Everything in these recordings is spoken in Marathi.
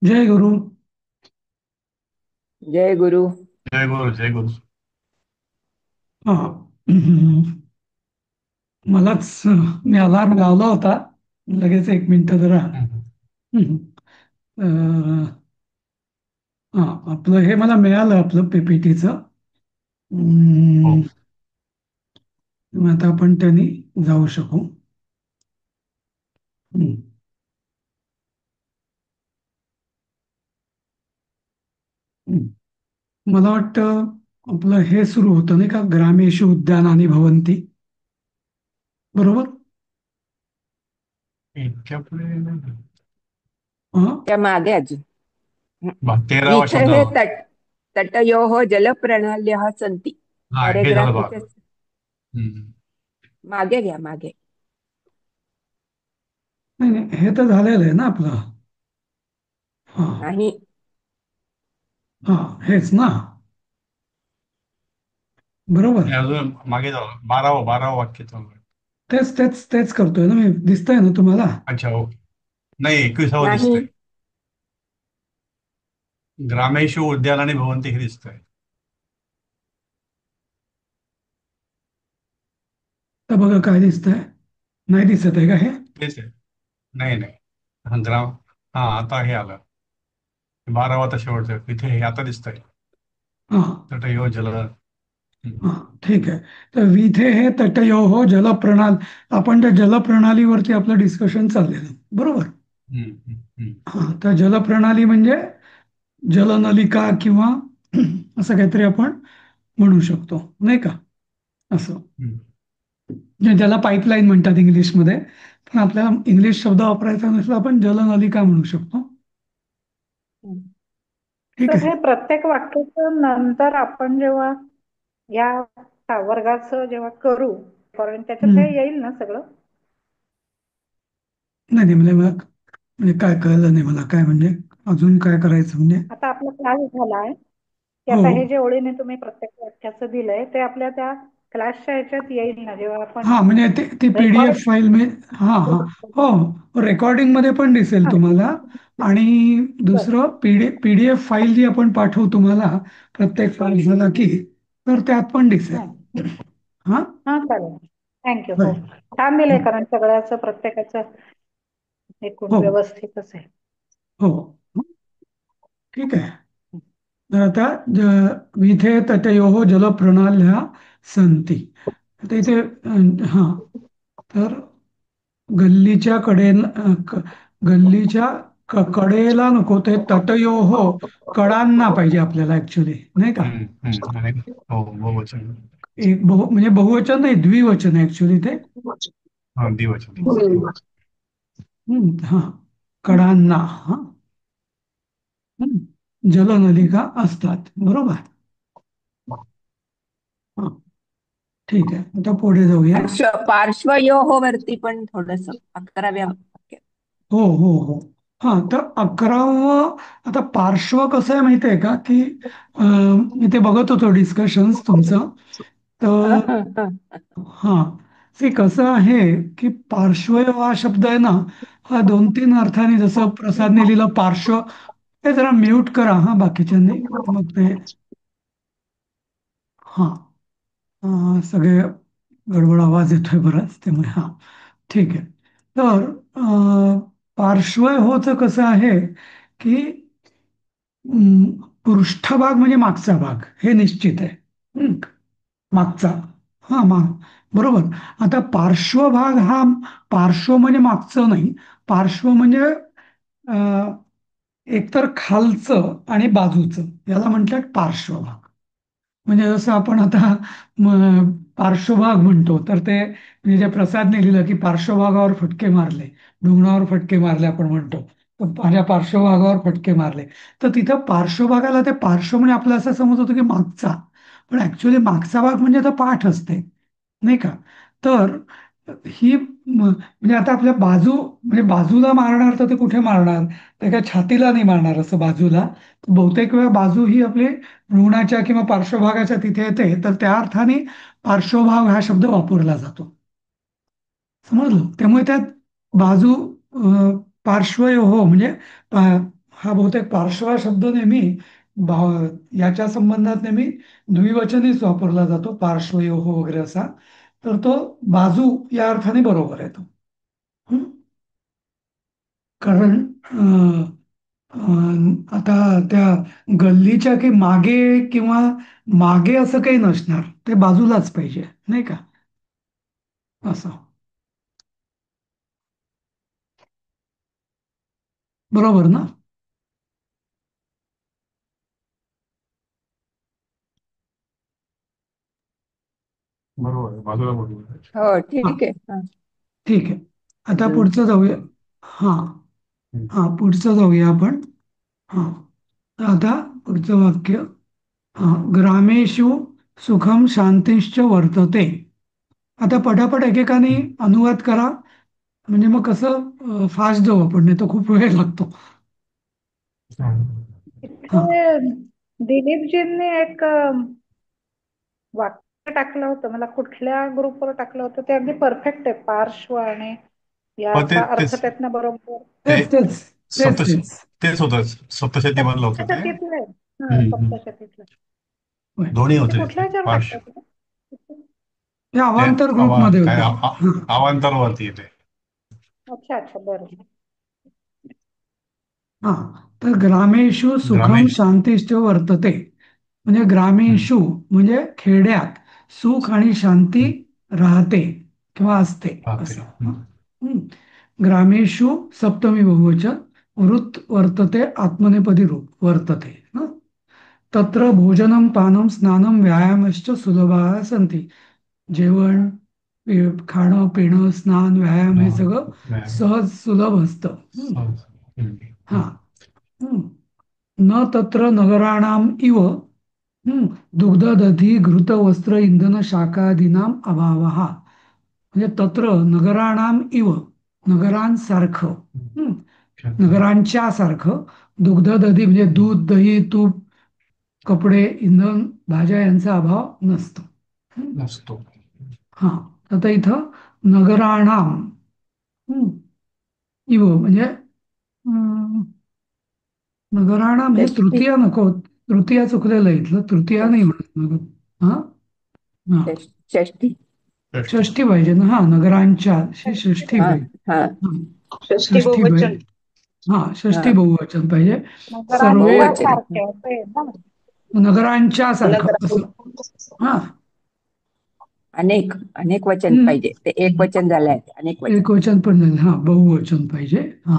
जय गुरु. जय गुरु. जय गुरु जय गुरु. हा. मलाच मी अलार्म लावला होता. लगेच एक मिनिट जरा. हम्म. हम्म. हा. आपलं हे मला मिळालं आपलं पीपीटीचं. हो. आता आपण त्यांनी जाऊ शकू. हम्म. हम्म. मला वाटतं आपलं हे सुरू होतं नाही का, ग्रामेषु उद्यानानि भवन्ति. बरोबर. इतक्या पुढे नाही. हा. त्या मागे अजून. हं. 13वा वीथ शब्द हे होता. तटयोः जलप्रणाल्यः सन्ति. हा हे झालं पॅरेग्राफ बघ. इथे हम्म. मागे घ्या, मागे. नाही नाही, हे तर झालेलं आहे ना आपलं. हा. नाही. हा. हेच ना. बरोबर. हे अजून मागे झालं 12वा वाक्य चालू आहे. तेच तेच तेच करतोय ना मी. दिसतंय ना तुम्हाला? अच्छा ओके. नाही 21वा नाही. दिसतंय. ग्रामेषु उद्यानानि भवन्ति हे दिसतंय. तर बघा काय दिसतंय. नाही दिसत आहे का हे? तेच आहे. नाही नाही. हा ग्राम. हा आता हे आलं. 12वा आता शेवटचं इथे हे आता दिसतंय. हा. तटयोः जल. हा. ठीक आहे. तर विथे हे तटयोः जलप्रणाल. आपण त्या जलप्रणालीवरती आपलं डिस्कशन चाललेलं बरोबर. हम्म, हम्म, हम्म, हा. तर जलप्रणाली म्हणजे जलनलिका किंवा असं काहीतरी आपण म्हणू शकतो नाही का, असं. हम्म. म्हणजे ज्याला पाईपलाईन म्हणतात इंग्लिशमध्ये. पण आपल्याला इंग्लिश शब्द वापरायचा नसला आपण जलनलिका म्हणू शकतो. हं. ठीक तर आहे. हे प्रत्येक वाक्याचं नंतर आपण जेव्हा या वर्गाचं जेव्हा करू कारण त्याच्यात हे हम्म. येईल ना सगळं. नाही नाही, म्हणजे काय कळलं नाही मला, काय म्हणजे अजून काय करायचं म्हणजे. आता आपला क्लास झालाय की हो. आता हे जे ओळीने तुम्ही प्रत्येक वाक्याचं दिलंय ते आपल्या त्या क्लासच्या ह्याच्यात येईल ना जेव्हा आपण हा म्हणजे ते ती पीडीएफ रेकॉर्ड. फाईल मी. हा हा. हो, रेकॉर्डिंग मध्ये पण दिसेल तुम्हाला. आणि बर. दुसरं पीडीएफ फाईल जी आपण पाठवू तुम्हाला प्रत्येक फाईल झाला की, तर त्यात पण दिसेल. हा. हा चालेल. थँक्यू. होय. हो, छान दिलंय कारण सगळ्याचं प्रत्येकाचं एकूण हो व्यवस्थितच आहे. हो. ठीक आहे. तर आता विथे तटयोः जलप्रणाल्या सन्ति. आता इथे हा. तर गल्लीच्या गल्लीच्या कडेला नको, ते तटयोः कडांना पाहिजे आपल्याला ऍक्च्युली नाही का. हम्म, हम्म. आणि हो बहुवचन. म्हणजे बहुवचन नाही, द्विवचन आहे ऍक्च्युली ते. हा द्विवचन. हा. कडांना. हा. जलनलिका असतात बरोबर. हा. ठीक आहे. आता पुढे जाऊया. पार्श्वयोः वरती पण थोडस 11व्या वाक्यात. हो हो हो. हा. तर 11वं. आता पार्श्व कसं आहे माहिती आहे का, की मी ते बघत होतो डिस्कशन्स तुमचं. तर हा. कसं आहे की पार्श्व हा शब्द आहे ना, हा दोन तीन अर्थाने, जसं प्रसादने लिहिलं पार्श्व. ते जरा म्यूट करा हा बाकीच्यांनी. मग ते. हा. सगळे गडबड आवाज येतोय बराच त्यामुळे. हा. ठीक आहे. तर पार्श्वयोःचं कसं आहे की पृष्ठभाग म्हणजे मागचा भाग हे निश्चित आहे. मागचा. हा बरोबर. आता पार्श्वभाग हा, पार्श्व म्हणजे मागचं नाही. पार्श्व म्हणजे एकतर खालचं आणि बाजूचं याला म्हणतात पार्श्वभाग. म्हणजे जसं आपण आता पार्श्वभाग म्हणतो, तर ते म्हणजे जे प्रसादने लिहिलं की पार्श्वभागावर फटके मारले, ढुंगणावर फटके मारले आपण म्हणतो. तर माझ्या पार्श्वभागावर फटके मारले. तर तिथं पार्श्वभागाला ते पार्श्व म्हणजे आपलं असं समज होतं की मागचा. पण ऍक्च्युली मागचा भाग म्हणजे आता पाठ असते नाही का. तर ही म्हणजे आता आपल्या बाजू म्हणजे बाजूला मारणार, तर ते कुठे मारणार? ते काय छातीला नाही मारणार असं बाजूला. बहुतेक वेळा बाजू ही आपली ऋणाच्या किंवा पार्श्वभागाच्या तिथे येते, तर त्या अर्थाने पार्श्वभाग हा शब्द वापरला जातो. समजलं. त्यामुळे त्यात बाजू पार्श्वयोः म्हणजे हा बहुतेक पार्श्व हा शब्द नेहमी भाव याच्या संबंधात नेहमी द्विवचनीच वापरला जातो, पार्श्वयोः वगैरे असा. तर तो बाजू या अर्थाने बरोबर आहे तो. हं? कारण आता त्या गल्लीच्या की मागे किंवा मागे असं काही नसणार, ते बाजूलाच पाहिजे नाही का, असं. बरोबर ना? बरोबर आहे, बाजूला बरोबर आहे. हो हा, ठीक आहे. हा. ठीक आहे. आता अजून पुढचं जाऊया. हा, हम्म. हा, पुढचं जाऊया आपण. हा, तर आता पुढचं वाक्य. हा, ग्रामेषु सुखम शांतिश्च वर्तते. आता पटापट एकेकाने हम्म. अनुवाद करा, म्हणजे मग कसं फास्ट जाऊ आपण, नाही तर खूप वेळ लागतो. हा, इथे दिलीपजींनी एक वाक्य टाकलं होतं, मला कुठल्या ग्रुपवर टाकलं होतं, ते अगदी परफेक्ट आहे. पार्श्व आणि हो, याचा अर्थ तेच त्यातनं बरोबर. ते तेच तेच तेच सप्तश तेच तेच होतं, सप्तशती मधलं होतं ते. सप्तशतीतलं आहे. हा, हम्म. सप्तशतीतलं. होय. दोन्ही ते होते कुठल्या तिथे ह्याच्यावर पार्श्व. टाकलं होतं? हे ते अवांतर ग्रुपमध्ये काय होतं. हा, अवांतरवरती येते. अच्छा अच्छा, बरं. हा, तर ग्रामेषु सुखम ग्रामेश. शांतिश्च वर्तते. म्हणजे हम्म. ग्रामेषु म्हणजे खेड्यात सुख आणि शांती हम्म. राहते किंवा असते राहते. असं. हं. ग्रामेषु सप्तमी बहुवचन, वृत्त वर्तते आत्मनेपदी रूप वर्तते. हं. तत्र भोजनम पानम स्नानम व्यायामश्च सुलभा संती. जेवण, खाणं पिणं स्नान व्यायाम हे सगळं व्यायाम. सहज सुलभ असतं. हं. सहज. हा. हं. न तत्र नगराणाम इव दुग्ध दधी घृत वस्त्र इंधन शाकादीनाम अभावः. म्हणजे तत्र नगराणाम इव नगरांसारखं, हं, नगरांच्या सारखं, दुग्ध दधी म्हणजे दूध दही तूप कपडे इंधन भाज्या यांचा अभाव नसतो. हं. नसतो. हा, आता इथं नगराणाम इव म्हणजे नगराणाम हे षष्टी तृतीया नको, तृतीया चुकलेलं आहे इथलं, तृतीया नाही षष्- म्हणत नगर. हा, हा, षष्टी. षष्टी. षष्ठी पाहिजे ना. हा, नगरांच्या ही षष्ठी हा. पाहिजे. हा. हा, षष्टी षष्ठी बहुवचन. पाहिजे. हा, षष्ठी हा. बहुवचन पाहिजे. सर्वे नगरांच्या बहुवचन. सारखे असं आहे ना. नगरांच्या सारखं नगरा असं. हा, अनेक अनेक वचन हम्म. पाहिजे, ते एक वचन झालंय, अनेक वचन. एक वचन पण नाही. हा, बहुवचन पाहिजे. हा,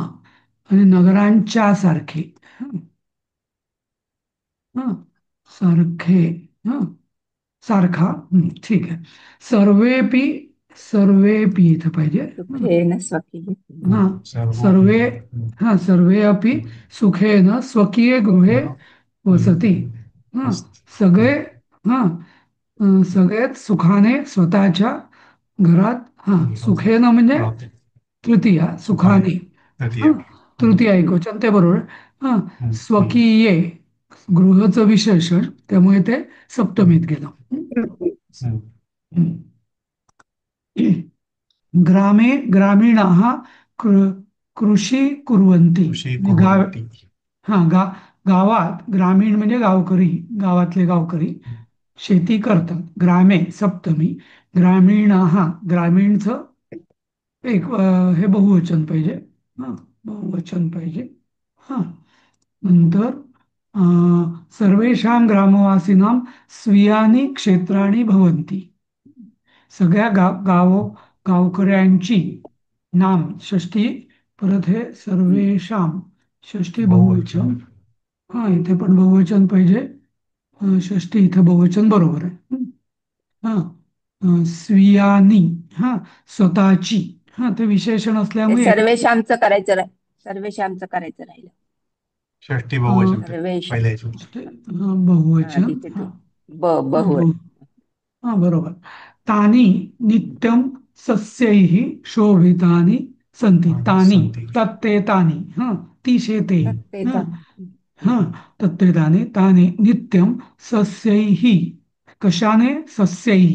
आणि नगरांच्या सारखे. हा, हा, सारखे. हा, सारखा. ठीक आहे. सर्वेपी, सर्वेपी इथं पाहिजे. सुखेन स्वकीय. हा, सर्व. सर्वे. हा, सर्वे अपि सुखेन स्वकीय गृहे वसती. हा, सगळे. हा, सगळेच सुखाने स्वतःच्या घरात. हा, सुखेन म्हणजे राहते. तृतीया सुखाने. सुखाने. तृतीय. हा, तृतीया एकवचन ते बरोबर. हा, हम्म. स्वकीये गृहचं विशेषण, त्यामुळे ते सप्तमीत हम्म. गेलं. हम्म. हं. ग्रामे ग्रामीणाः कृषी कुर्वन्ति. कृषी म्हणजे कुर्वन्ति. हा, गावात ग्रामीण म्हणजे गावकरी, गावातले गावकरी शेती करतात. ग्रामे सप्तमी, ग्रामीणाः ग्रामीणचं एक हे बहुवचन पाहिजे. हा, बहुवचन पाहिजे. हा, नंतर सर्वेषां ग्रामवासीनां स्वीयानि क्षेत्राणि भवन्ति. सगळ्या गावकऱ्यांची नाम षष्ठी, परत हे सर्वेषाम षष्ठी बहुवचन. बहुवचन. हा, इथे पण बहुवचन पाहिजे. षष्ठी इथे बहुवचन बरोबर आहे. हा, स्वीयानी. हा, स्वतःची. हा, ते विशेषण ते असल्यामुळे सर्वेशामचं करायचं सर्वेशामचं करायचं राहिलं. षष्टी अ, बहुवचन ते सर्वेश. पहिल्या याच्यात. हा, हा, बहुवचन. तिथे हा, तू हा, बहुवचन. हा, बरोबर. तानी नित्यं सस्यैः शोभितानि सन्ति. आणि तानी, संती. तत्ते तानी. हा, ती शेते. ते हा, तर. हा, तत्ते तानी. तानी नित्यं सस्यैः, कशाने? सस्यैः,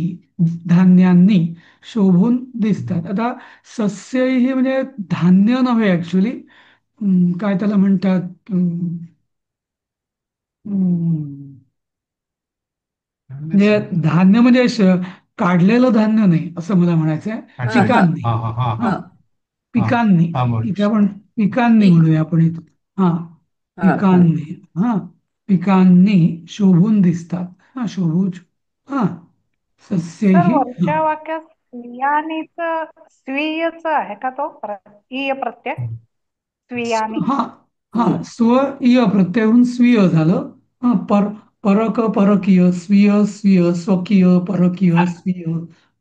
धान्यांनी शोभून दिसतात. आता सस्यैः म्हणजे धान्य नव्हे ऍक्च्युली, काय त्याला म्हणतात, अं, म्हणजे धान्य म्हणजे काढलेलं धान्य नाही असं मला म्हणायचंय. अच्छा हा हा अच्छा, पिकांनी. हा हा हा हा, हा हा पिकांनी. हा बोल. इथे आपण पिकांनी पीक म्हणूया आपण इथं. हा, हा हा पिकांनी. हा, पिकांनी शोभून दिसतात. हा, शोभूज. हा, सर सस्यही. हा, वरच्या वाक्यात स्त्रियानीच स्त्रियच आहे का तो ईय प्रत्यय स्त्रियानी? हा, हा, हम्म. स्वीय प्रत्यय स्वीय झालं. हा, परक परकीय, स्वीय स्वीय, स्वकीय परकीय स्वीय,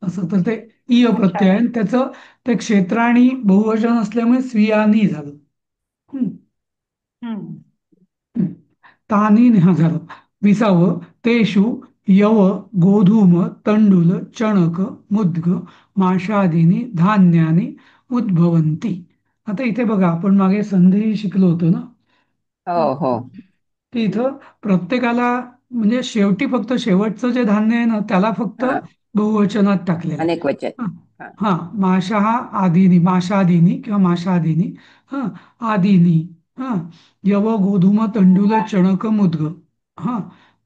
असं तर ते ईय अच्छा. प्रत्यय आहे आणि त्याचं ते क्षेत्राणी बहुवचन असल्यामुळे स्वीयानी झालं. हम्म, हम्म. हम्म. तानी हा झालं. 20व, तेषु यव, गोधूम, तंडुल, चणक, मुद्ग, माषादीनी धान्यानी उद्भवंती. आता इथे बघा, आपण मागे संधी शिकलो होतो ना, हो हो की इथं प्रत्येकाला म्हणजे शेवटी फक्त शेवटचं जे धान्य आहे ना त्याला फक्त हा बहुवचनात टाकलेलं आहे. अनेक वचन. हा, हा हा, माशाः आदीनी, माशादीनी किंवा माशादीनी. हा, आदीनी. हा, यव, गोधूम, तंडुल, चणक, मुद्ग. हा,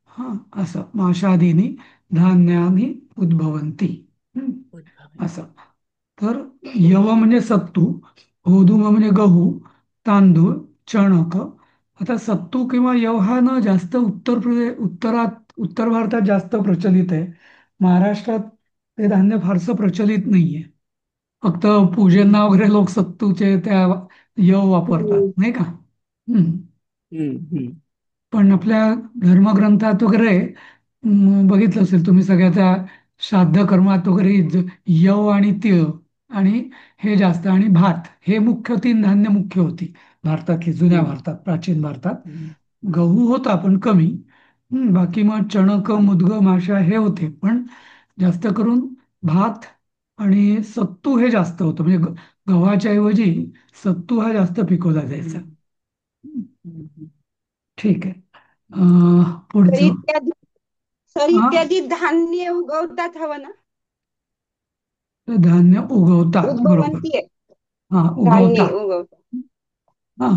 हा, असं माशादीनी धान्यानी उद्भवंती. हम्म, असं. उद्भवन्ति. तर यव म्हणजे सत्तू, गोधूम म्हणजे गहू, तांदूळ, चणक. आता सत्तू किंवा यव हा ना जास्त उत्तर भारतात जास्त प्रचलित आहे. महाराष्ट्रात ते धान्य फारसं प्रचलित नाहीये. फक्त पूजेंना वगैरे लोक सत्तूचे त्या यव वापरतात हम्म. नाही का. हम्म. हम्म. पण आपल्या धर्मग्रंथात वगैरे बघितलं असेल तुम्ही सगळ्या त्या श्राद्ध कर्मात वगैरे यव आणि तीळ आणि हे जास्त आणि भात हे मुख्य तीन धान्य मुख्य होती भारतातली, जुन्या हम्म. भारतात, प्राचीन भारतात. हम्म. गहू होता पण कमी. बाकी मग चणक, मुदग, माशा हे होते पण जास्त करून भात आणि सत्तू हे जास्त होतं. म्हणजे गव्हाच्या ऐवजी सत्तू हा जास्त पिकवला जायचा. हम्म. हम्म. ठीक आहे. तर पुढचं. इत्यादी सर हा, इत्यादी धान्य उगवतात हवं ना? धान्य उगवतात बरोबर. उद्भवंती आहे. हा, धान्य उगवतात. उगवतात. हा,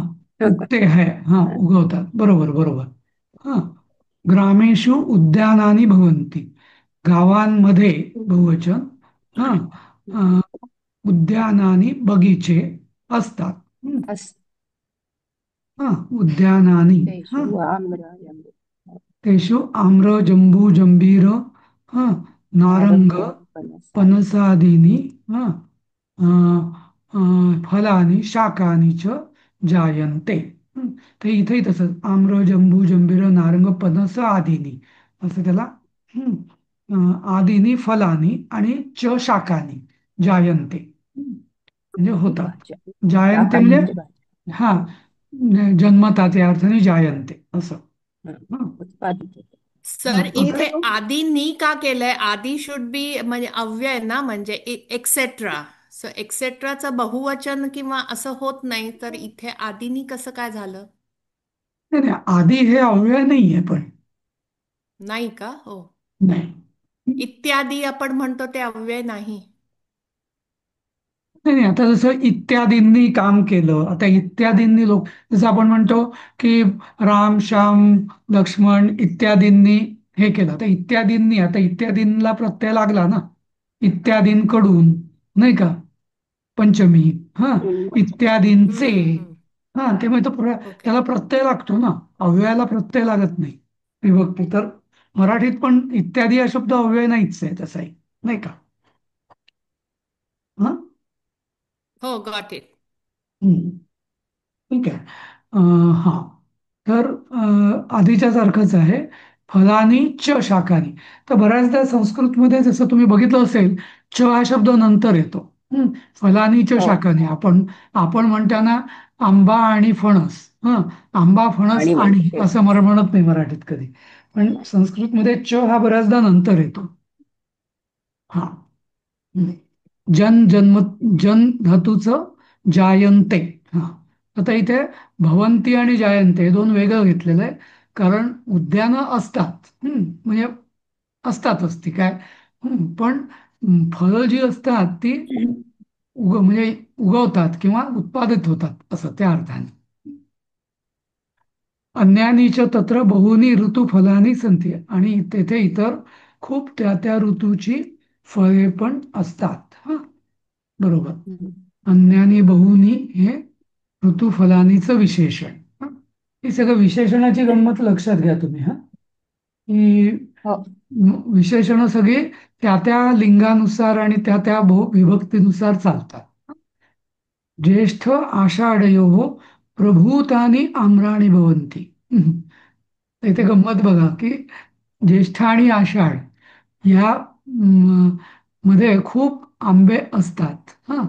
उगते है. हा, उगवतात बरोबर बरोबर. हा, ग्रामेषु उद्यानानि भवन्ति. गावांमध्ये बहुवचन. हा, अ, उद्यानानि बगीचे असतात. अस हा, उद्यानानि. हा, तेषु आम्रयम् तेषु आम्र, जंबू, जंबीर, हा, नारंग, नारंग फणस. पनसादीनी. हा, अ, फलानि शाकानि च जायन्ते. तर इथेही तसंच आम्र, जंबू, जंबीर, नारंग, पनस आदीनी असं त्याला. हम्म, आदीनी फलानी आणि च शाकानी जायन्ते. म्हणजे होतात. भाज्या जायन्ते म्हणजे शाकाहारी भाज्या. हा, जन्मतात या अर्थाने जायन्ते असं. उत्पादित होते. हा, सर आता इथे आधी नी का केलंय? आधी शुड बी म्हणजे अव्यय ना, म्हणजे एक्सेट्रा. सो एक्सेट्राचं बहुवचन किंवा असं होत नाही, तर इथे आधीनी कसं काय झालं? नाही नाही, आधी हे अव्यय नाहीये पण. नाही का? हो. नाही इत्यादी आपण म्हणतो ते अव्यय नाही. नाही नाही, आता जसं इत्यादींनी काम केलं, आता इत्यादींनी लोक, जसं आपण म्हणतो की राम, श्याम, लक्ष्मण इत्यादींनी हे केलं. आता इत्यादींनी, आता इत्यादींना प्रत्यय लागला ना, इत्यादींकडून, नाही का, पंचमी. हा, इत्यादींचे. हम्म. हा, ते म्हणजे ओके. त्याला प्रत्यय लागतो ना, अव्ययाला प्रत्यय लागत नाही विभक्ती. तर मराठीत पण इत्यादी हा शब्द अव्यय नाहीच आहे तसाही, नाही का. हा, हो, गॉट इट. हम्म. ठीक आहे. हा, तर आधीच्या सारखंच आहे. फलानी च शाकानी. तर बऱ्याचदा संस्कृतमध्ये जसं तुम्ही बघितलं असेल, च हा शब्द नंतर येतो. फलानी च हो शाकानी. आपण आपण म्हणताना आंबा आणि फणस. आंबा, फणस आणि आणि ते असं म्हणत नाही मराठीत कधी. पण संस्कृतमध्ये च हा बऱ्याचदा नंतर येतो. हा, हम्म. जन धातूचं जायंते. हा, आता इथे भवंती आणि जायंते हे दोन वेगळं घेतलेलं आहे. कारण उद्यानं असतात. म्हणजे असतातच ती काय. पण फळं जी असतात ती म्हणजे उगवतात किंवा उत्पादित होतात असं त्या अर्थाने. अन्यानी च तत्र बहुनी ऋतुफलानी संती, आणि तेथे इतर खूप त्या त्या ऋतूची फळे पण असतात. हा, बरोबर. हम्म. अन्यानी बहुनी हे ऋतुफलानीचं विशेषण. हा, हे सगळं विशेषणाची गंमत लक्षात घ्या तुम्ही. हा, की हो. विशेषणं सगळी त्या त्या लिंगानुसार आणि त्या त्या विभक्तीनुसार चालतात. ज्येष्ठ आषाढयो प्रभूतानि आम्राणि भवन्ति. इथे गंमत बघा की ज्येष्ठ आणि आषाढ या मध्ये खूप आंबे असतात. हा,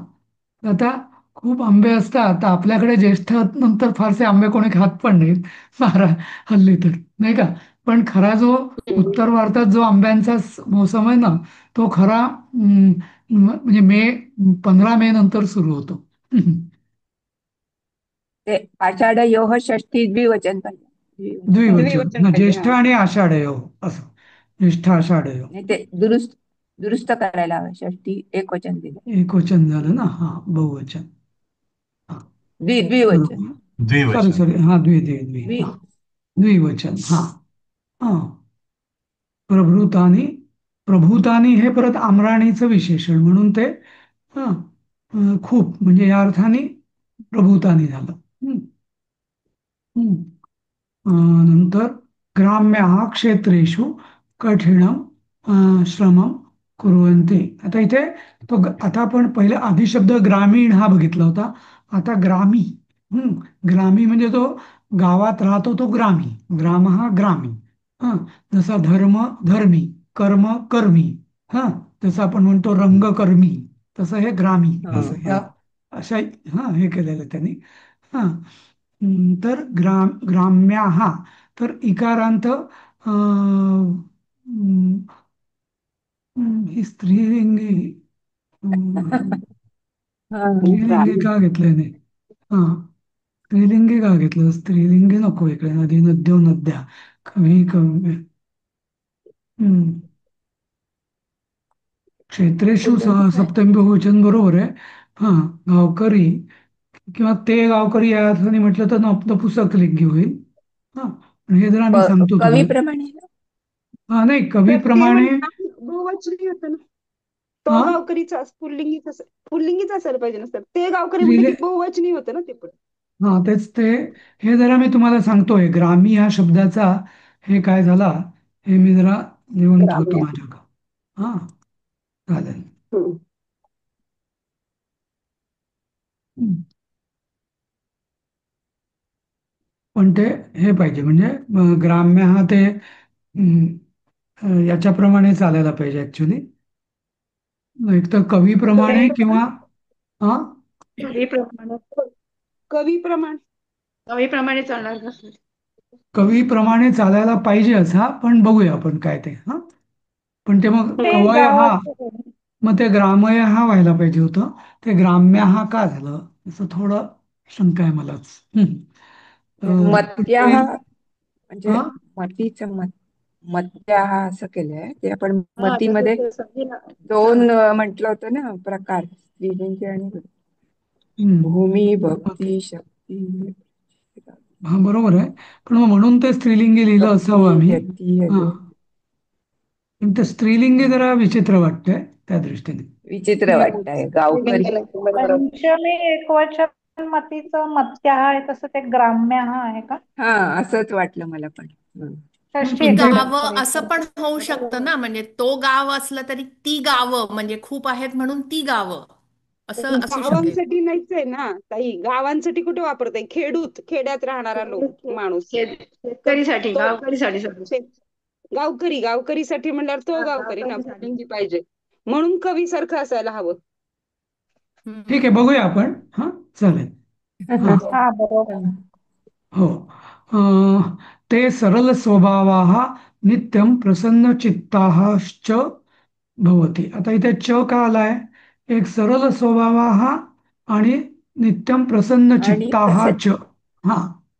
आता खूप आंबे असतात तर आपल्याकडे ज्येष्ठ नंतर फारसे आंबे कोणी खात पण नाहीत फार हल्ली तर, नाही का. पण खरा जो उत्तर भारतात जो आंब्यांचा मोसम आहे ना, तो खरा म्हणजे 15 मे नंतर सुरू होतो. ते आषाढयोः षष्ठी द्विवचन पाहिजे. द्विवचन, द्विवचन पाहिजे. ज्येष्ठ हा. आणि आषाढयो असं. ज्येष्ठ आषाढयो नाही, ते दुरुस्त दुरुस्त करायला हवं, षष्ठी एकवचन दिलं. एकवचन झालं ना. हा, बहुवचन. हा, द्विवचन. बरोबर. सॉरी द्विवचन. सॉरी, हा, द्वि द्वि द्वि द्वि हा, द्विवचन. हा, हा. प्रभूतानी, प्रभूतानी हे परत आम्राणीचं विशेषण म्हणून ते हा, खूप म्हणजे या अर्थाने प्रभूतानी झालं. हम्म, हम्म. नंतर ग्राम्याः क्षेत्रेषु कठिणं श्रमं कुर्वन्ति. आता इथे आता आपण पहिले आधी शब्द ग्रामीण हा बघितला होता. आता ग्रामी. ग्रामी म्हणजे तो गावात राहतो तो ग्रामी. ग्राम हा ग्रामी. हा, जसा धर्म धर्मी, कर्म कर्मी. हा, जसं आपण म्हणतो रंगकर्मी, तसं हे ग्रामी असं हा. ह्या अशा हा हे केलेलं त्यांनी. हा, तर ग्राम्या हा तर इकारांत ही स्त्रीलिंगी. हा. स्त्रीलिंगी का घेतलंय नाही. हा, स्त्रीलिंगी का घेतलं. स्त्रीलिंगी नको इकडे. नदी नद्यो नद्या कवी कवी. हम्म. क्षेत्रेषु सप्तमी बहुवचन बरोबर आहे. हा, गावकरी किंवा ते गावकरी या अर्थाने म्हटलं तर नपुसक लिंगी होईल. हा, पण हे जरा मी सांगतो तुम्हाला. कवीप्रमाणे हा, नाही, तर ते कवीप्रमाणे. म्हणजे बहुवचनी होतं ना. तो हा, गावकरीचा पुल्लिंगीच असायला पाहिजे ना सर. ते गावकरी म्हणलं स्त्रीले की बहुवचनी होतं ना ते पण. हा, तेच ते. हे जरा मी तुम्हाला सांगतोय ग्रामी ह्या शब्दाचा हे काय झाला हे मी जरा लिहून ठेवतो ग्राम्य. माझ्याकडं. हा, चालेल. हम्म. हम्म. पण ते हे पाहिजे म्हणजे ग्राम्य हा ते याच्याप्रमाणे चालायला पाहिजे ऍक्च्युली. एक तर कवीप्रमाणे किंवा हा, कवीप्रमाणे कवीप्रमाणे कवीप्रमाणे चालणार का सर? कवीप्रमाणे चालायला पाहिजे असा, पण बघूया आपण काय ते. हा, पण ते मग ते कवय हा, गावाचं मग ते ग्रामय हा व्हायला पाहिजे होतं. ते ग्राम्य हा का झालं असं थोडं शंका आहे मलाच. मत्या होईल. म्हणजे हा, मतीचं मत्या असं केलंय ते आपण हा मतीमध्ये तसं समजेल. दोन म्हटलं होतं ना प्रकार, स्त्रीलिंगी आणि हम्म. भूमी भक्ती शक्ती हा, बरोबर आहे. पण मग म्हणून ते स्त्रीलिंगी लिहिलं भक्ती असावं आम्ही. यती हा, पण ते स्त्रीलिंगी जरा विचित्र वाटतंय त्या दृष्टीने. विचित्र वाटतंय गावकरी. पंचमी एकवचन मतीचं मत्या आहे तसं ते ग्राम्य हा आहे का? हा, असंच वाटलं मला पण. षष्ठी ती पण ते एकवचन गावं सॉरी. असं पण होऊ शकतं ना, म्हणजे तो गाव असलं तरी ती गावं म्हणजे खूप आहेत म्हणून ती गावं असं असू शकेल. गावांसाठी नाहीच आहे ना ताई. गावांसाठी कुठे वापरताय? खेड्यात राहणारा माणूस. शेतकरीसाठी तो गावकरीसाठी सगळं. गावकरीसाठी म्हणल्यावर तो हा गावकरी ना, गावकरीसाठी. पुल्लिंगी पाहिजे. म्हणून कवी सारखं असायला हवं. ठीक आहे, बघूया आपण. हा, चालेल. हा, हा बरोबर. हो. ते सरल स्वभावाः नित्यं प्रसन्नचित्ताश्च भवति. आता इथे च का आलाय. एक सरळ स्वभावाः आणि नित्यं आणि प्रसन्नचित्ताः प्रसिद्ध. च. हा,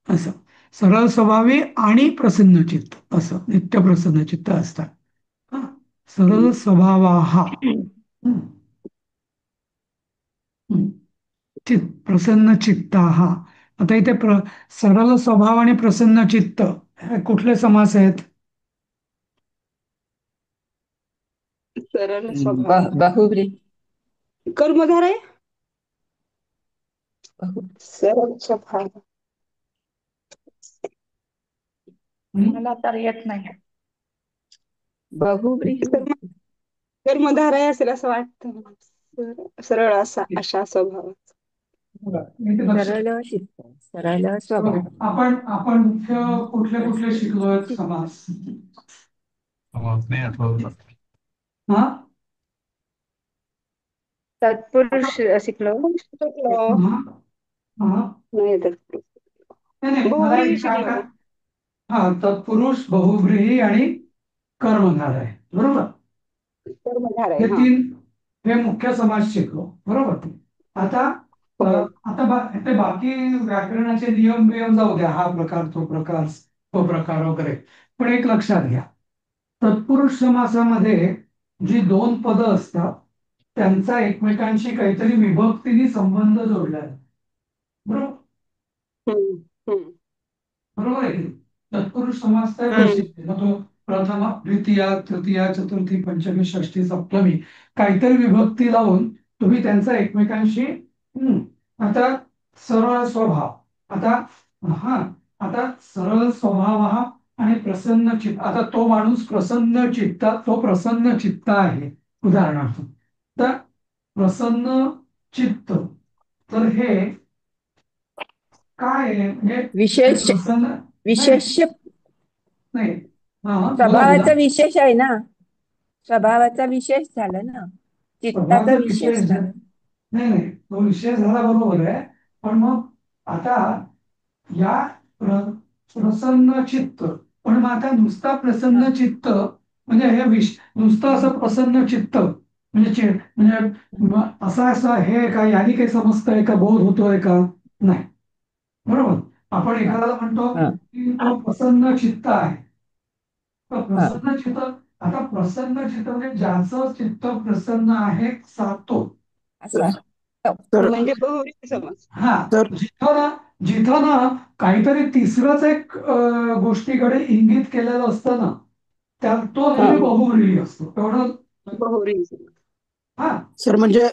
असं सरळ स्वभावी आणि प्रसन्नचित्त असं नित्य प्रसन्नचित्त असतात. हा, सरळ स्वभावाः. हम्म, हम्म. प्रसन्न चित्ताः आता इथे सरळ स्वभाव आणि प्रसन्न चित्त हे कुठले समास आहेत? सरळ स्वभाव बहुव्री कर्मधारय बहु सरळ स्वभाव हं? मला तर येत नाही. बहुव्री कर्मधारय असेल असं वाटतं मला. सरळ असा अशा स्वभाव. बघा, इथे लक्ष सरळ चित्त सरळ बघा, स्वभाव आपण मुख्य कुठले कुठले शिकलोय समास? समाज नाही आठवत. हा तत्पुरुष शिकलो. शिकलो. हा हा नाही तर नाही नाही, मला बहुव्रीही एक काय शिकलो. काय हा तत्पुरुष बहुव्रीही आणि कर्मधार आहे, बरोबर. कर्मधारय हे हा. तीन हे मुख्य समास शिकलो, बरोबर. आता हो. आता ते बाकी व्याकरणाचे नियम बियम जाऊ द्या, हा प्रकार तो प्रकार वगैरे. पण एक लक्षात घ्या, तत्पुरुष समासामध्ये जी दोन पदं असतात त्यांचा एकमेकांशी काहीतरी विभक्तीने संबंध जोडला आहे, बरोबर. हम्म, हम्म, बरोबर आहे की नाही? तत्पुरुष समास तर हम्म. वैशिष्ट्य मग तो प्रथम द्वितीया तृतीया चतुर्थी पंचमी षष्टी सप्तमी काहीतरी विभक्ती लावून तुम्ही त्यांचा एकमेकांशी आता सरळ स्वभाव आता हा आता सरळ स्वभाव हा आणि प्रसन्न चित्त, आता तो माणूस प्रसन्न चित्त आहे उदाहरणार्थ. तर प्रसन्न चित्त, तर हे काय आहे म्हणजे हे विशेष प्रसन्न नाही विशेष नाही हा बोला बोला. स्वभावाचा विशेष आहे ना, स्वभावाचा विशेष झाला ना, चित्ताचा स्वभावाचा विशेष विशेष झाला. नाही नाही, तो विषय झाला बरोबर आहे. पण मग आता या प्रसन्न चित्त, पण मग आता नुसता हा. प्रसन्न चित्त म्हणजे हे नुसतं असं प्रसन्न चित्त म्हणजे म्हणजे असं हे का याने काही समजतंय का, बोध होतोय का? नाही, बरोबर. आपण हा. एखाद्याला म्हणतो हा. की तो प्रसन्न चित्त आहे, तर हा. प्रसन्न चित्त, आता प्रसन्न चित्त म्हणजे ज्याचं चित्त प्रसन्न आहे सातो. असं तर म्हणजे बहुव्रीही समास. हा तर जिथं ना काहीतरी तिसरंच एक गोष्टीकडे इंगित केलेलं असतं ना, त्या तो हा. नेहमी बहुव्रीही असतो, एवढं. बहुव्रीही समास. हा सर म्हणजे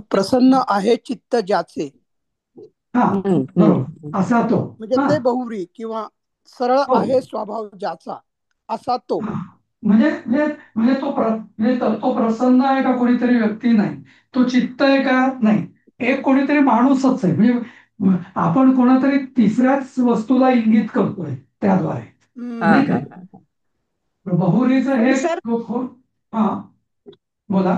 प्रसन्न आहे चित्त ज्याचे, हा हम्म, हम्म. बरोबर, असा तो. म्हणजे हा ते बहुव्री किंवा सरळ हो आहे स्वभाव ज्याचा असा तो. हा. म्हणजे म्हणजे म्हणजे तो प्रसन्न आहे का कोणीतरी व्यक्ती नाही, तो चित्त आहे का नाही, एक कोणीतरी माणूसच आहे. म्हणजे आपण कोणातरी तिसऱ्याच वस्तूला इंगित करतोय त्याद्वारे, हा नाही हम्म. का? हा हा. बहुरीचं पण हे सर हा बोला.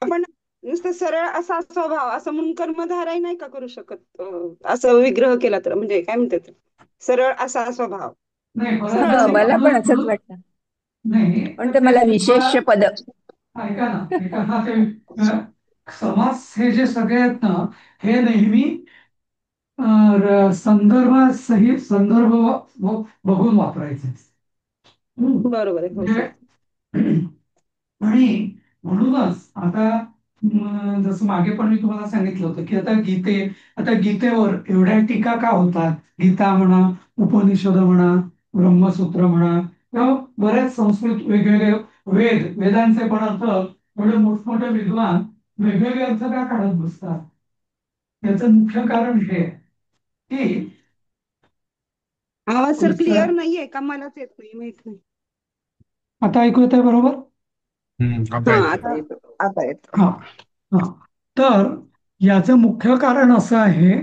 आपण नुसतं सरळ असा स्वभाव असं म्हणून कर्मधारय नाही का करू शकत? असं विग्रह केला तर म्हणजे काय म्हणतात, सरळ असा स्वभाव. नाही बऱ्याच हा, जणी मला पण असंच म्हणून वाटतं, नाही पण तर ते ते मला तुम्हाला विशेष पद. ऐका ना ते समास हे जे सगळे आहेत ना, हे नेहमी संदर्भासहित संदर्भ बघून वापरायचे. बरोबर आहे, हो म्हणजे सर. आणि म्हणूनच आता जसं मागे पण मी तुम्हाला सांगितलं होतं की आता गीतेवर एवढ्या टीका का होतात? गीता म्हणा, उपनिषद म्हणा, ब्रह्मसूत्र म्हणा किंवा बरेच संस्कृत वेगवेगळे वेदांचे पण अर्थ एवढे मोठमोठे विद्वान वेगवेगळे अर्थ का काढत बसतात? याचं मुख्य कारण हे आहे की आवाज सर क्लिअर नाहीये का, मलाच येत नाही माहित नाही. आता ऐकू येत आहे बरोबर? आता हा येतोय. आता येतो, आता येतो. हा हा तर याचं मुख्य कारण असं आहे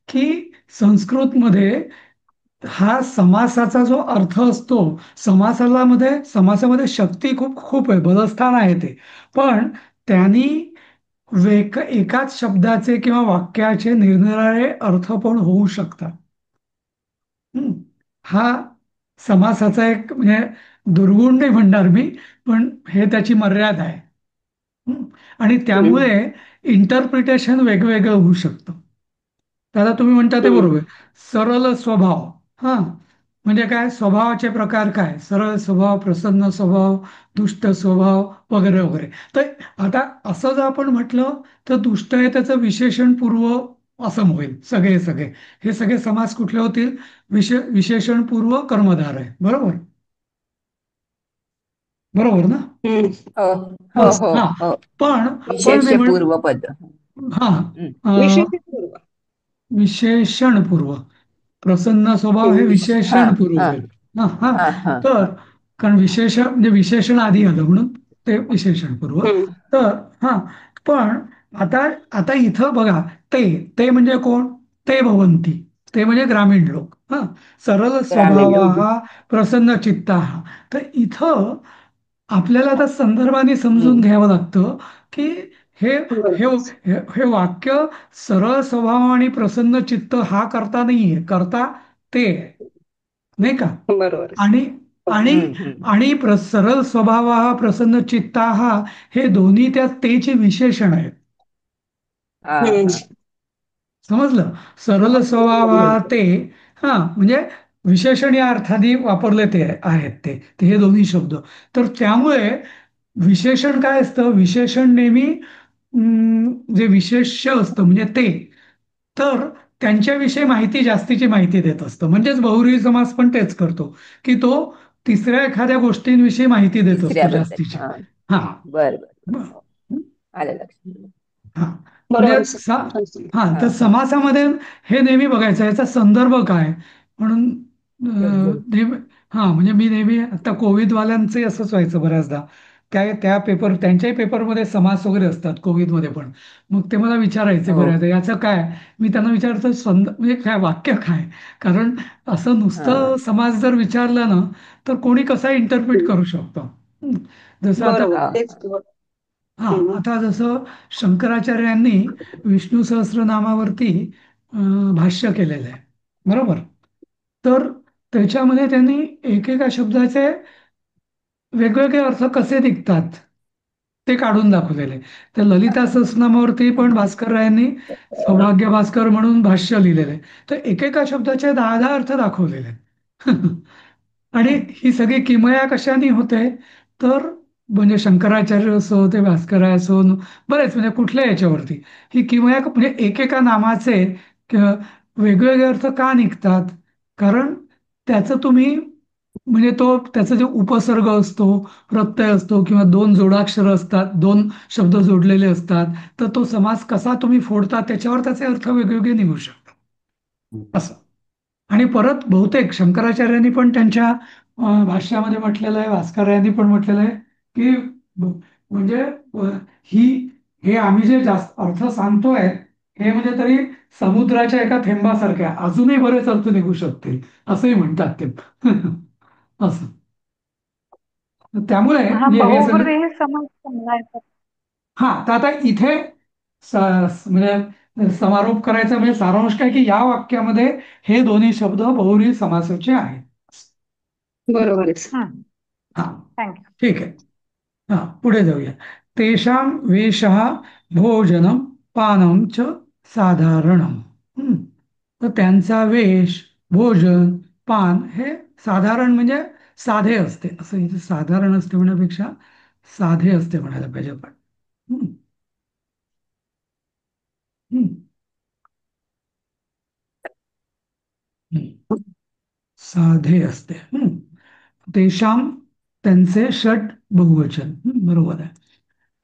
की संस्कृतमध्ये हा समासाचा जो अर्थ असतो, समासामध्ये शक्ती खूप खूप आहे, बलस्थान आहे ते. पण त्यांनी एकाच शब्दाचे किंवा वाक्याचे निरनिराळे अर्थ पण होऊ शकतात. हम्म. हा समासाचा एक म्हणजे दुर्गुण नाही म्हणणार मी, पण हे त्याची मर्यादा आहे. हम्म. आणि हम्म, त्यामुळे इंटरप्रिटेशन वेगवेगळं होऊ शकतं. त्याला तुम्ही म्हणता ते हम्म, बरोबर, सरळ स्वभाव. हा म्हणजे काय, स्वभावाचे प्रकार काय, सरळ स्वभाव, प्रसन्न स्वभाव, दुष्ट स्वभाव वगैरे वगैरे. तर आता असं जर आपण म्हटलं तर दुष्ट हे त्याचं विशेषण पूर्व असं होईल. सगळे सगळे हे सगळे समास कुठले होतील? विशेषणपूर्व कर्मधार आहे. बरोबर? बरोबर ना? हम्म. हो हो बस. हो हा. हो. पण पण विशेष मी म्हण पूर्व पद. हा हम्म. विशेष पूर्व. विशेषणपूर्व. प्रसन्न स्वभाव हे हा विशेषणपूर्व हा होईल. हा हा. हा हा तर कारण म्हणजे विशेषण आधी आलं म्हणून ते विशेषणपूर्व. हम्म. तर हा. पण आता आता इथं बघा, ते ते म्हणजे कोण? ते भवंती. ते म्हणजे ग्रामीण लोक. हा. सरळ ग्रामीण स्वभाव लोक. हा, प्रसन्न चित्ता हा. तर इथं आपल्याला आता संदर्भाने समजून हम्म. घ्यावं लागतं की हे हे बरोबर. हे हे वाक्य सरळ स्वभाव आणि प्रसन्न चित्त हा करता नाहीये, करता ते आहे. नाही का? बरोबर. आणि आणि हम्म. हम्म. आणि सरळ स्वभाव हा, प्रसन्न चित्ता हा, हे दोन्ही त्या तेचे विशेषण आहेत. हा हम्म. हा. समजलं? सरळ स्वभाव हा ते, हा म्हणजे विशेषण या अर्थाने वापरले ते आहेत ते हे दोन्ही शब्द. तर त्यामुळे विशेषण काय असतं? विशेषण नेहमी जे विशेष्य असतं म्हणजे ते, तर त्यांच्याविषयी माहिती, जास्तीची माहिती देत असतं. म्हणजेच बहुव्रीही समास पण तेच करतो की तो तिसऱ्या एखाद्या गोष्टींविषयी माहिती देत असतो तिसऱ्याबद्दल. जास्तीची. हा. हा. बर बर बर. ब- हो. आलं लक्षात. हा. बरोबर म्हणजे आहे सर. छान सांगितलं. हा, हा तर हा. समासामध्ये हे नेहमी बघायचं याचा संदर्भ काय म्हणून. नेहमी हा, म्हणजे मी नेहमी आता कोविडवाल्यांचे असंच व्हायचं बऱ्याचदा. त्या त्यांच्याही पेपरमध्ये समास वगैरे असतात कोविडमध्ये पण. मग ते मला विचारायचे हो. बऱ्याचदा याचं काय. मी त्यांना विचारतो म्हणजे काय वाक्य काय. कारण असं हा. नुसतं समास जर विचारलं ना, तर कोणी कसा इंटरप्रिट हम्म. करू शकतो. जसं आता बरोबर हा. तेच. हा, हम्म. आता जसं शंकराचार्यांनी विष्णू सहस्रनामावरती भाष्य केलेलं आहे. बरोबर? तर त्याच्यामध्ये त्यांनी एकेका शब्दाचे वेगवेगळे अर्थ कसे निघतात ते काढून दाखवलेले. तर ललिता सहस्रनामावरती पण भास्कर रायांनी सौभाग्य भास्कर म्हणून भाष्य लिहिलेलं आहे. तर एकेका शब्दाचे 10-10 अर्थ दाखवलेले आहेत. आणि ही सगळी किमया कशाने होते? तर म्हणजे शंकराचार्य असो, ते भास्कराय असो, बरेच म्हणजे कुठल्या याच्यावरती ही किमया म्हणजे एकेका नामाचे वेगवेगळे अर्थ का निघतात? कारण त्याचं तुम्ही म्हणजे त्याचा जो उपसर्ग असतो, प्रत्यय असतो किंवा दोन जोडाक्षर असतात, दोन शब्द जोडलेले असतात, तर तो समास कसा तुम्ही फोडता त्याच्यावर त्याचे अर्थ वेगवेगळे निघू शकतात. असं. आणि परत बहुतेक शंकराचार्यांनी पण त्यांच्या भाष्यामध्ये म्हटलेलं आहे, भास्करायांनी पण म्हटलेलं आहे की म्हणजे ही हे आम्ही जे जास्त अर्थ सांगतोय हे म्हणजे तरी समुद्राच्या एका थेंबासारख्या अजूनही बरेच अर्थ निघू शकतील असंही म्हणतात ते. असं. त्यामुळे हा, म्हणजे हे सगळं. बहुव्रीही समाज चांगला आहे. हा, तर आता इथे म्हणजे समारोप करायचा म्हणजे सारांश काय की या वाक्यामध्ये हे दोन्ही शब्द बहुव्रीही समासाचे आहेत. बरोबर आहे. हा, थँक्यू. ठीक आहे. हा, पुढे जाऊया. तेषां वेशः भोजनं पानं च साधारणम. तर त्यांचा वेश, भोजन, पान हे साधारण म्हणजे साधे असते. असं इथे साधारण असते म्हणण्यापेक्षा साधे असते म्हणायला पाहिजे पण. हम्म, हम्म, हम्म. साधे असते. तेषाम, त्यांचे षट बहुवचन. बरोबर आहे.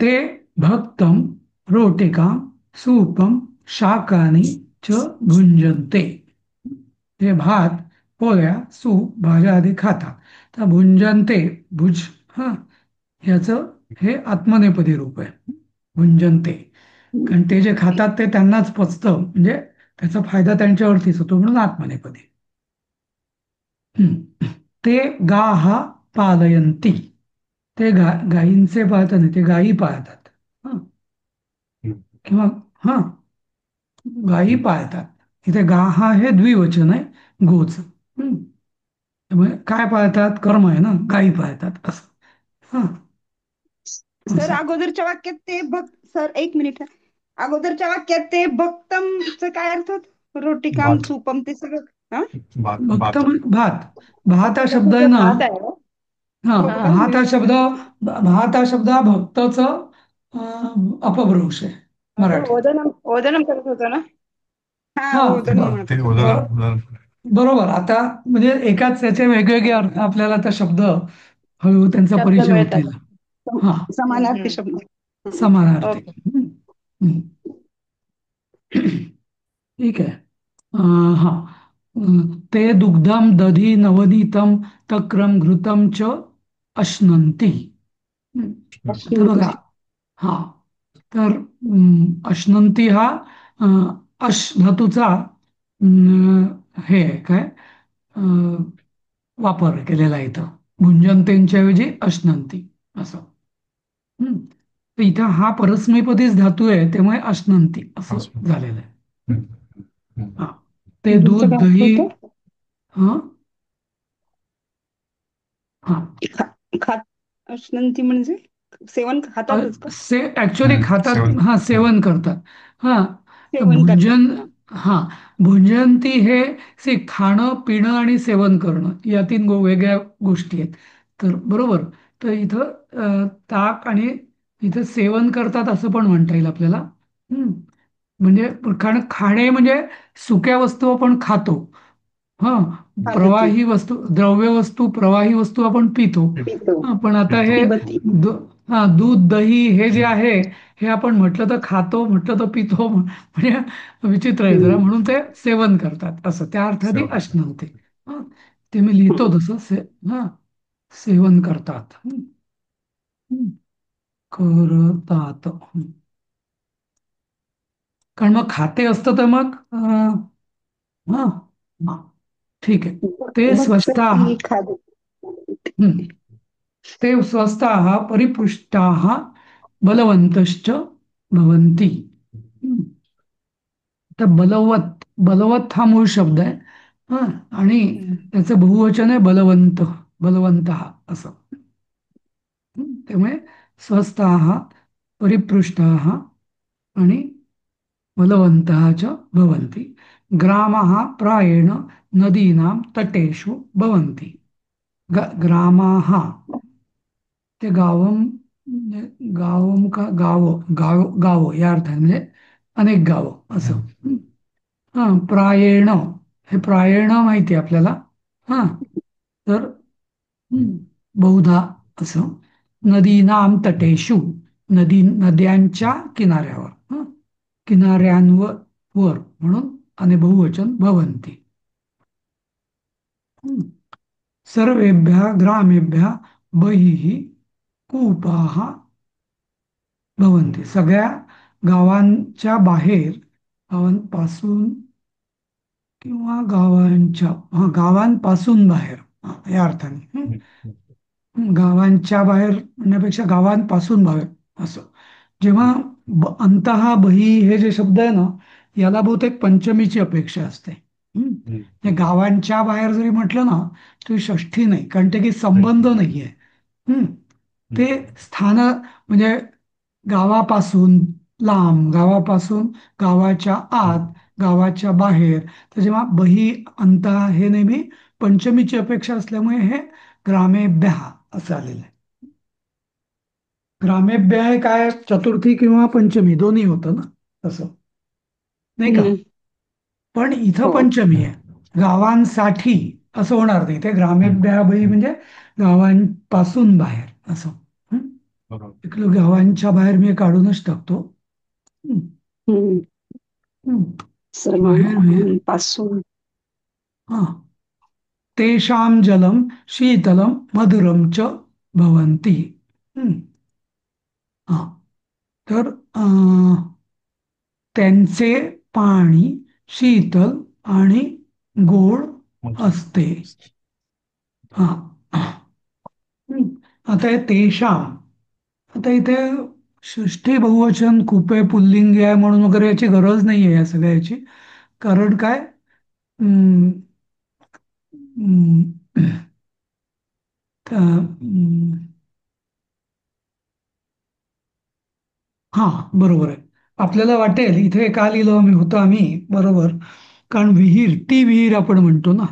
ते भक्तम रोटिका सूपम शाकानी च भुंजनते. ते भात, पोळ्या, सूप, भाज्या आदी खातात. तर भुंजनते, भुज हा, ह्याचं हे आत्मनेपदी रूप आहे. भुंजनते. कारण ते जे खातात ते त्यांनाच पचतं म्हणजे त्याचा फायदा त्यांच्यावरतीच होतो म्हणून आत्मनेपदी. ते गाः पालयन्ति. ते गायींचे पाळतात नाही, ते गायी पाळतात. हं. किंवा हा, गायी पाळतात. इथे गाः हे द्विवचन आहे, गोच. त्यामुळे काय पाळतात? कर्म आहे ना, गायी पाळतात असं. हा, सर असं. अगोदरच्या वाक्यात ते सर एक मिनिट. अगोदरच्या वाक्यात ते भक्तमचं काय अर्थ होत? रोटिकाम भात सुपम ते सगळं. हा? भात भक्त भात भात. भात हा शब्द आहे त्याच्यामध्ये ना. भात आहे हो. हा, हो का? भात हा शब्द, भात हा शब्द हा भक्तच अपभ्रंश आहे तो मराठीत. ओदनम ओदनम करत होता ना. हा ओदनी म्हणत ते होते. ब- उदाहरण बरोबर. आता म्हणजे एकाच याचे वेगवेगळे अर्थ आपल्याला त्या शब्द हळूहळू त्यांचा शब्द परिचय मिळतात. होतील. हा, समानार्थी शब्द. समानार्थी. ओके. हम्म. ठीक आहे. हा. ते दुग्धम दधी नवनीतम तक्रम घृतम च अश्नंती. हम्म. आता बघा. हा, तर अश्नंती हा अश धातूचा हे आहे काय वापर केलेला आहे इथं. भुंजनतेंच्या ऐवजी अश्नंती असं. हम्म. तर इथं हा परस्मैपदीच धातू आहे, त्यामुळे अश्नंती असं झालेलं आहे. हा. ते तुमचं दूध काय दही. होतं? हा. हा. खात अश्नंती म्हणजे सेवन खातातच का? ऍक्च्युअली खातात, सेवन. हा, सेवन करतात. हा. सेवन भुंजन. करतात. हा. भुंजनती हे खाणं पिणं आणि सेवन करणं या तीन वेगळ्या गोष्टी आहेत. तर बरोबर. तर इथं ताक आणि इथं सेवन करतात असं पण म्हणता येईल आपल्याला. म्हणजे कारण खाणे म्हणजे सुक्या वस्तू आपण खातो. हा. खात होती. प्रवाही वस्तू, द्रव्य वस्तू, प्रवाही वस्तू आपण पितो. पितो. हा, पण आता हे पिबती. दूध दही हे जे आहे, हे आपण म्हटलं तर खातो, म्हटलं तर पितो, म्हणजे विचित्र आहे जरा, म्हणून ते सेवन करतात असं त्या अर्थाने सेवन. अश्नंती. हा. ते मी लिहितो तसं हा, सेवन करतात. करतात. कारण मग खाते असतं तर मग हा, हा, ठीक आहे. ते स्वस्थाः. भक्षती खाद. हम्म. ते स्वस्थाः परिपृष्टाः बलवन्तश्च भवन्ति. हम्म. तर बलवत, बलवत हा मूळ शब्द आहे. हा. आणि त्याचं बहुवचन आहे बलवंत, बलवंतः असं. त्यामुळे स्वस्थाः परिपृष्टाः आणि बलवन्तः च भवन्ति. ग्रामाः प्रायेण नदीनां तटेषु भवन्ति. ग्रामाः ते गावम म्हणजे गावम का गाव गाव गाव या अर्थाने म्हणजे अनेक गावं असं. हा. प्रायेण, हे प्रायेण माहिती आहे आपल्याला. हा. तर बहुधा असं. नदीनां तटेषु, नद्यांच्या किनाऱ्यावर, किनाऱ्यांवर वर म्हणून आणि बहुवचन भवन्ति. सर्वेभ्यः ग्रामेभ्यः बहिः कूपाः भवन्ति. सगळ्या गावांच्या बाहेर, गावांपासून किंवा गावांपासून बाहेर, या अर्थाने. गावांच्या बाहेर म्हणण्यापेक्षा गावांपासून बाहेर असं. जेव्हा अंतहा बही हे जे शब्द आहे ना, याला बहुतेक पंचमीची अपेक्षा असते. हे गावांच्या बाहेर जरी म्हटलं ना तरी षष्ठी नाही, कारण ते काही संबंध नाहीये. ते स्थान म्हणजे गावापासून लांब, गावापासून गावाच्या आत, गावाच्या बाहेर. तर जेव्हा बही अंतहा हे नेहमी पंचमीची अपेक्षा असल्यामुळे हे ग्रामेभ्यः असं आलेलं आहे. ग्रामेभ्यः हे काय चतुर्थी किंवा पंचमी दोन्ही होतं ना तसं, नाही का? पण इथं हो. पंचमी आहे. गावांसाठी असं होणार नाही. ते ग्रामेभ्यः बही म्हणजे गावांपासून बाहेर असं. इकडं गावांच्या बाहेर मी काढूनच टाकतो. सर्व बाहेर गावांपासून. हा. तेषां जलम शीतलम मधुरम च भवन्ति. हा. तर त्यांचे पाणी शीतल आणि गोड असते. हा. आता हे तेषां, आता इथे षष्ठी बहुवचन कुपे पुल्लिंगी आहे म्हणून वगैरे याची गरज नाही आहे या सगळ्याची. कारण काय, अं, अं, हा, बरोबर आहे. आपल्याला वाटेल इथे का लिहिलं मी होतं आम्ही, बरोबर, कारण विहीर, ती विहीर आपण म्हणतो ना.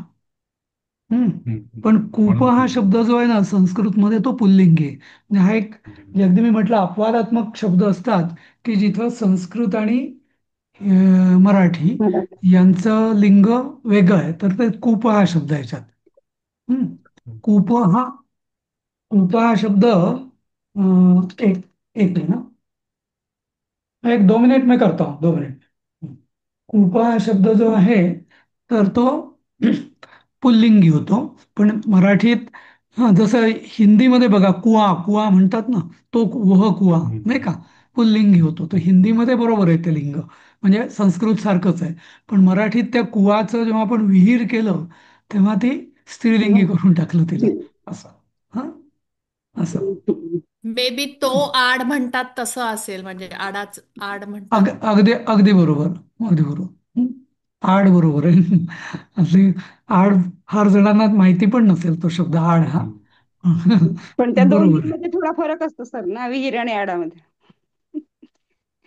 पण कूप हा शब्द जो आहे ना संस्कृतमध्ये तो पुल्लिंगी आहे. म्हणजे हा एक, जे अगदी मी म्हटलं अपवादात्मक शब्द असतात की जिथं संस्कृत आणि मराठी यांचं लिंग वेगळं आहे, तर ते कूप हा शब्द आहे याच्यात. हम्म. कूप हा कूप हा शब्द एक एक आहे ना, 1-2 मिनिट मैं करता हूँ, 2 मिनिट. कूपा हा शब्द जो आहे तर तो पुल्लिंगी होतो. पण मराठीत जसं हिंदीमध्ये बघा कुआ कुआ म्हणतात ना, तो वह कुआ नाही का, पुल्लिंगी होतो. तो हिंदीमध्ये बरोबर आहे ते लिंग, म्हणजे संस्कृत सारखंच आहे. पण मराठीत त्या कुआचं जेव्हा आपण विहीर केलं तेव्हा ती स्त्रीलिंगी करून टाकलं तिला, असं. हा, असं. मे बी तो आड म्हणतात तसं असेल, म्हणजे आड म्हणतात. अगदी अगदी बरोबर, अगदी बरोबर. हं. आड बरोबर आहे. असली आड फार जणांना माहिती पण नसेल तो शब्द आड हा. पण त्या बरोबर आहे. दोन्हीमध्ये थोडा फरक असतो सर ना, विहीर आणि आडामध्ये.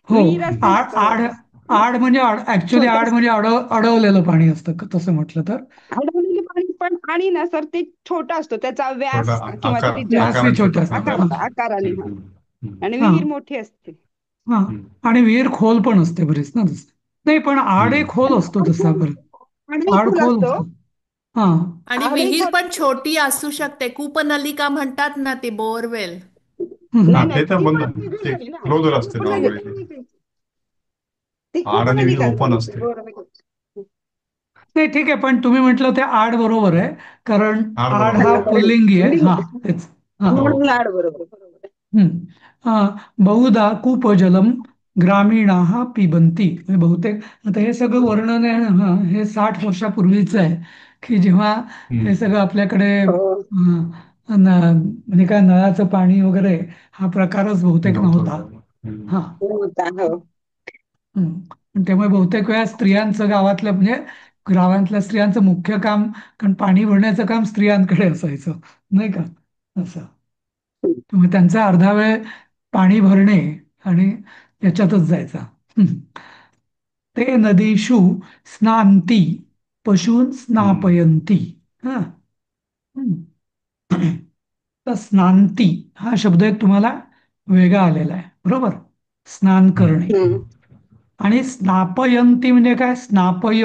हो. विहीर असते ना आड आड आड म्हणजे ऍक्च्युली छोटे आड म्हणजे अडवलेलं पाणी असतं तसं म्हटलं तर. अडवलेले पाणी, पण आणि ना सर ते छोटा असतो, त्याचा छोटा व्यास किंवा त्रिज्या व्यासही आकाराने छोटा छोटे असणार. असतात. आकाराने हा. आणि हा, विहीर मोठी असते. हा. आणि विहीर खोल पण असते बरीच ना तसं. नाही, पण आडही खोल असतो तसा बरं. आडही आड खोल खोल असतो. असतो. हा. आणि आडही विहीर खोल पण असतो. छोटी असू शकते. कूपनलिका म्हणतात ना, ती बोरवेल. नाही ते नाही, तर ती बंद, पण वेगळी ते झाली ना. क्लोजर असते नॉर्मली कूपनलिका ते. वेगळी. ती आड आणि विहीर कूपनलिका ओपन झाली. असते. बरोबर. नाही, ठीक आहे, पण तुम्ही म्हटलं ते आड बरोबर आहे, कारण आड आड बरोबर हा आहे. पुल्लिंगी आहे. लिंग हा, तेच. हा. हो. म्हणून आड बरोबर. हम्म. बहुधा कूपजलम ग्रामीणा पिबंती, म्हणजे बहुतेक आता हे सगळं वर्णन आहे ना, हे 60 वर्षापूर्वीचं आहे, की जेव्हा हे सगळं आपल्याकडे हो. म्हणजे काय नळाचं पाणी वगैरे हा प्रकारच बहुतेक नव्हतं. नव्हता. हा. होता, हो. पण त्यामुळे बहुतेक वेळा स्त्रियांचं गावातल्या, म्हणजे गावातल्या स्त्रियांचं मुख्य काम, कारण पाणी भरण्याचं काम स्त्रियांकडे असायचं नाही का, असं. त्यामुळे त्यांचा अर्धा वेळ पाणी भरणे आणि याच्यातच जायचा. ते नदीषु स्नांती पशून स्नापयंती. हा. हम्म. तर स्नांती हा शब्द एक तुम्हाला वेगळा आलेला आहे, बरोबर. स्नान करणे. हम्म. आणि स्नापयंती म्हणजे काय, स्नापय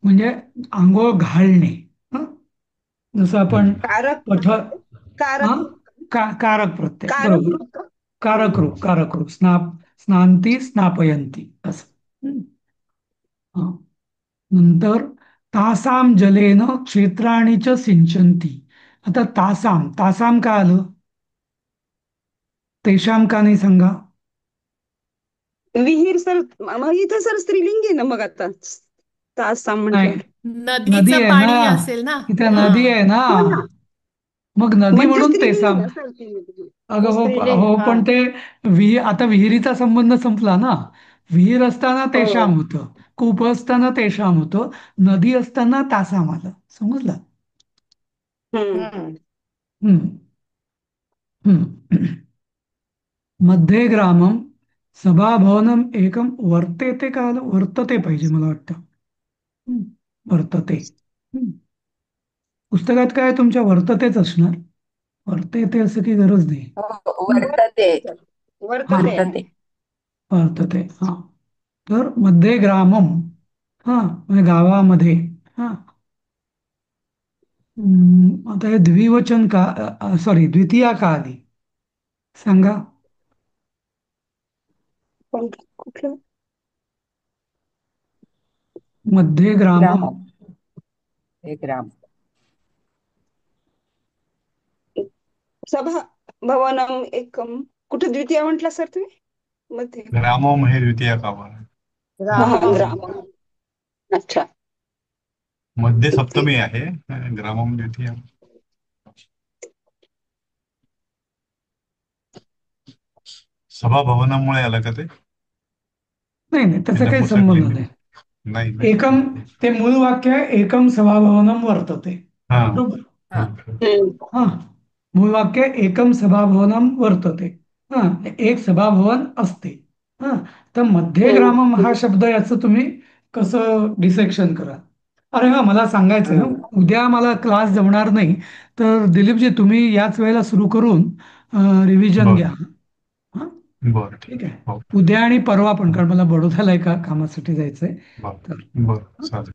म्हणजे आंघोळ घालणे. हं? जसं आपण कारक पठ कारक कारक प्रत्यय, कारक बरोबर. रूप का? कारक रूप स्नांती स्नापयंती असं. हं. नंतर तासाम जलेन क्षेत्राणि च सिंचंती. आता तासाम तासाम का आलं, तेशाम का नाही सांगा. विहीर सर, मग इथं सर स्त्रीलिंगी आहे ना, मग आता तासाम नाही, म्हटल्यावर. नदी नदीचं आहे ना, पाणी असेल ना. इथे हा. नदी आहे ना, हो ना. मग नदी म्हणजे म्हणून स्त्रीलिंगी तेसाम. ना सर ती. अगं हो, स्त्रीलिंग, हो, हा. पण ते आता विहिरीचा संबंध संपला ना. विहीर असताना हो. तेशाम होतं, कूप असताना तेशाम होतं, नदी असताना तासाम आलं, समजलं. हम्म. हम्म. हम्म. मध्ये ग्रामम सभाभवनम एकम वर्तेते का आलं, वर्तते पाहिजे मला वाटतं. हम्म. वर्तते. हम्म. पुस्तकात काय तुमच्या वर्ततेच असणार, वर्तेते असं की गरज नाही. हो, हम्म. वर्तते. हा, वर्तते आहे. वर्तते. वर्तते. हा. तर मध्ये ग्रामम, हा म्हणजे गावामध्ये. हा. आता हे द्विवचन का, सॉरी द्वितीया का आली सांगा. कुठलं मध्ये ग्रामम. ग्रामम. एक ग्राम. सभा भवनम एकम, कुठे द्वितीय म्हटलं सर तुम्ही? मध्ये ग्रामम हे द्वितीय कामा. हा, ग्रामम. ग्राम. अच्छा. मध्ये द्वितीय. सप्तमी आहे, ग्रामम द्वितीय. सभाभवनामुळे आलं का ते? नाही नाही, त्याचा त्यांना काही पुस्तक संबंध लिहिले नाही. नाही ना. एकम, ते मूळ वाक्य आहे एकम सभाभवनम वर्तते, हा. बरोबर. हा. हम्म. हा, मूळ वाक्य एकम सभाभवनम वर्तते. हा, एक सभाभवन असते. हा. तर मध्ये ग्रामम हा शब्द, याचं तुम्ही कसं डिसेक्शन करा. अरे हा, मला सांगायचं आहे, उद्या मला क्लास जमणार नाही, तर दिलीपजी तुम्ही याच वेळेला सुरू करून रिव्हिजन घ्या. बरं. हा. बरं ठीक ठीक आहे. आहे. हो उद्या आणि परवा पण, कारण मला बडोद्याला एका कामासाठी जायचंय. बरं तर बरं चालेल.